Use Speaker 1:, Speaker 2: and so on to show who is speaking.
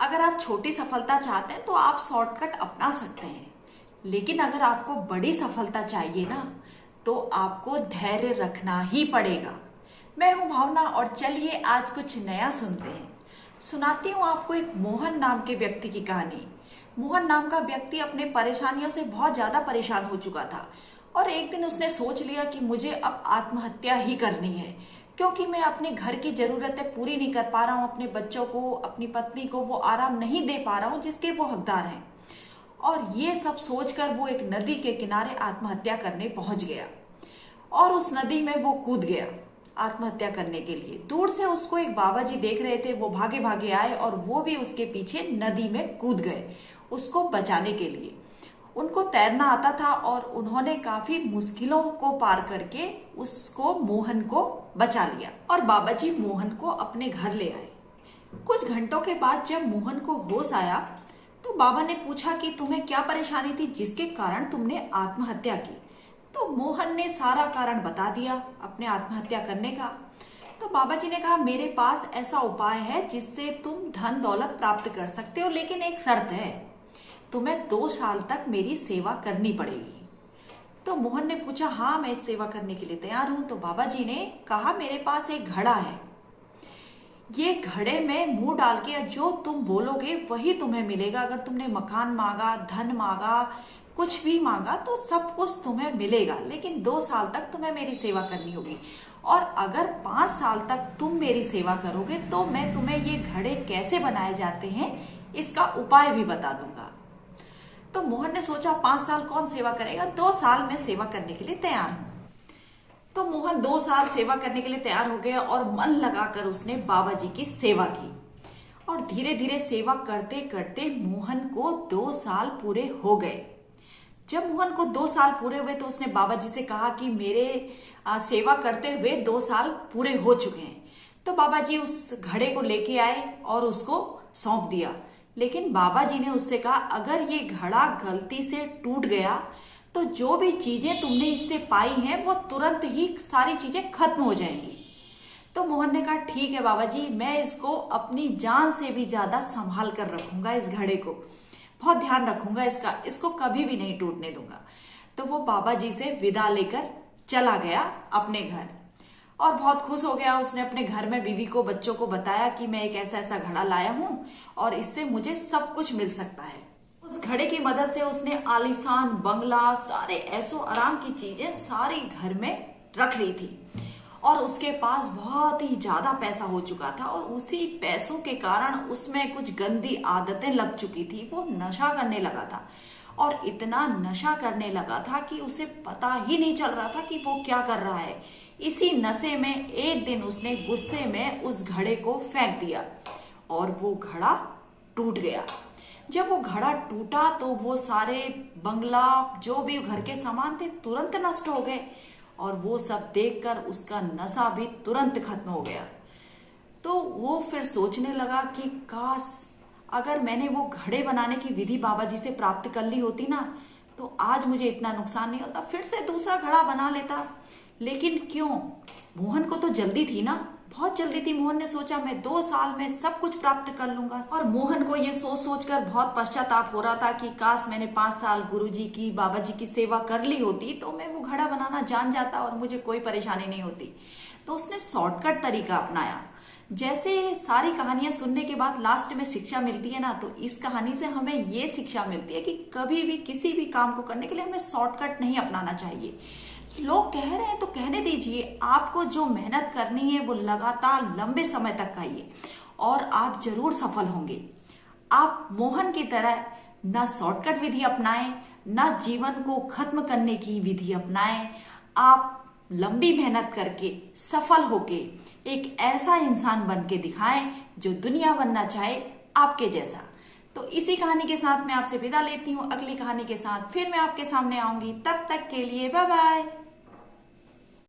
Speaker 1: अगर आप छोटी सफलता चाहते हैं तो आप शॉर्टकट अपना सकते हैं, लेकिन अगर आपको बड़ी सफलता चाहिए ना तो आपको धैर्य रखना ही पड़ेगा। मैं हूं भावना और चलिए आज कुछ नया सुनते हैं। सुनाती हूँ आपको एक मोहन नाम के व्यक्ति की कहानी। मोहन नाम का व्यक्ति अपने परेशानियों से बहुत ज्यादा परेशान हो चुका था और एक दिन उसने सोच लिया कि मुझे अब आत्महत्या ही करनी है, क्योंकि मैं अपने घर की जरूरतें पूरी नहीं कर पा रहा हूँ, अपने बच्चों को, अपनी पत्नी को वो आराम नहीं दे पा रहा हूँ जिसके वो हकदार हैं। और ये सब सोचकर वो एक नदी के किनारे आत्महत्या करने पहुंच गया और उस नदी में वो कूद गया आत्महत्या करने के लिए। दूर से उसको एक बाबा जी देख रहे थे, वो भागे भागे आए और वो भी उसके पीछे नदी में कूद गए उसको बचाने के लिए। उनको तैरना आता था और उन्होंने काफी मुश्किलों को पार करके उसको, मोहन को बचा लिया और बाबा जी मोहन को अपने घर ले आए। कुछ घंटों के बाद जब मोहन को होश आया तो बाबा ने पूछा कि तुम्हें क्या परेशानी थी जिसके कारण तुमने आत्महत्या की। तो मोहन ने सारा कारण बता दिया अपने आत्महत्या करने का। तो बाबा जी ने कहा, मेरे पास ऐसा उपाय है जिससे तुम धन दौलत प्राप्त कर सकते हो, लेकिन एक शर्त है, तुम्हें 2 साल तक मेरी सेवा करनी पड़ेगी। तो मोहन ने पूछा, हाँ मैं सेवा करने के लिए तैयार हूं। तो बाबा जी ने कहा, मेरे पास एक घड़ा है, ये घड़े में मुंह डाल के जो तुम बोलोगे वही तुम्हें मिलेगा। अगर तुमने मकान मांगा, धन मांगा, कुछ भी मांगा तो सब कुछ तुम्हें मिलेगा, लेकिन 2 साल तक तुम्हें मेरी सेवा करनी होगी। और अगर 5 साल तक तुम मेरी सेवा करोगे तो मैं तुम्हें ये घड़े कैसे बनाए जाते हैं इसका उपाय भी बता दूंगा। तो मोहन ने सोचा 5 साल कौन सेवा करेगा, 2 साल में सेवा करने के लिए तैयार हूं। तो मोहन 2 साल सेवा करने के लिए तैयार हो गया और मन लगाकर उसने बाबा जी की सेवा की। और धीरे धीरे सेवा करते करते मोहन को 2 साल पूरे हो गए। जब मोहन को 2 साल पूरे हुए तो उसने बाबा जी से कहा कि मेरे सेवा करते हुए 2 साल पूरे हो चुके हैं। तो बाबा जी उस घड़े को लेके आए और उसको सौंप दिया। लेकिन बाबा जी ने उससे कहा, अगर ये घड़ा गलती से टूट गया तो जो भी चीजें तुमने इससे पाई हैं वो तुरंत ही सारी चीजें खत्म हो जाएंगी। तो मोहन ने कहा, ठीक है बाबा जी, मैं इसको अपनी जान से भी ज्यादा संभाल कर रखूंगा, इस घड़े को बहुत ध्यान रखूंगा, इसको कभी भी नहीं टूटने दूंगा। तो वो बाबा जी से विदा लेकर चला गया अपने घर और बहुत खुश हो गया। उसने अपने घर में बीवी को, बच्चों को बताया कि मैं एक ऐसा ऐसा घड़ा लाया हूं और इससे मुझे सब कुछ मिल सकता है। उस घड़े की मदद से उसने आलीशान बंगला, सारे ऐशो आराम की चीजें सारी घर में रख ली थी और उसके पास बहुत ही ज्यादा पैसा हो चुका था। और उसी पैसों के कारण उसमें कुछ गंदी आदतें लग चुकी थी। वो नशा करने लगा था और इतना नशा करने लगा था कि उसे पता ही नहीं चल रहा था कि वो क्या कर रहा है। इसी नशे में एक दिन उसने गुस्से में उस घड़े को फेंक दिया और वो घड़ा टूट गया। जब वो घड़ा टूटा तो वो सारे बंगला, जो भी घर के सामान थे, तुरंत नष्ट हो गए और वो सब देखकर उसका नशा भी तुरंत खत्म हो गया। तो वो फिर सोचने लगा कि काश अगर मैंने वो घड़े बनाने की विधि बाबा जी से प्राप्त कर ली होती ना तो आज मुझे इतना नुकसान नहीं होता, फिर से दूसरा घड़ा बना लेता। लेकिन क्यों, मोहन को तो जल्दी थी ना, बहुत जल्दी थी। मोहन ने सोचा मैं 2 साल में सब कुछ प्राप्त कर लूंगा। और मोहन को ये सोच सोचकर बहुत पश्चाताप हो रहा था कि काश मैंने 5 साल गुरुजी की, बाबा जी की सेवा कर ली होती तो मैं वो घड़ा बनाना जान जाता और मुझे कोई परेशानी नहीं होती। तो उसने शॉर्टकट तरीका अपनाया। जैसे सारी कहानियां सुनने के बाद लास्ट में शिक्षा मिलती है ना, तो इस कहानी से हमें ये शिक्षा मिलती है कि कभी भी किसी भी काम को करने के लिए हमें शॉर्टकट नहीं अपनाना चाहिए। लोग कह रहे हैं तो कहने दीजिए, आपको जो मेहनत करनी है वो लगातार लंबे समय तक करिए और आप जरूर सफल होंगे। आप मोहन की तरह ना शॉर्टकट विधि अपनाएं, ना जीवन को खत्म करने की विधि अपनाएं। आप लंबी मेहनत करके सफल होके एक ऐसा इंसान बन के दिखाएं जो दुनिया बनना चाहे आपके जैसा। तो इसी कहानी के साथ मैं आपसे विदा लेती हूँ। अगली कहानी के साथ फिर मैं आपके सामने आऊंगी। तब तक के लिए बाय बाय।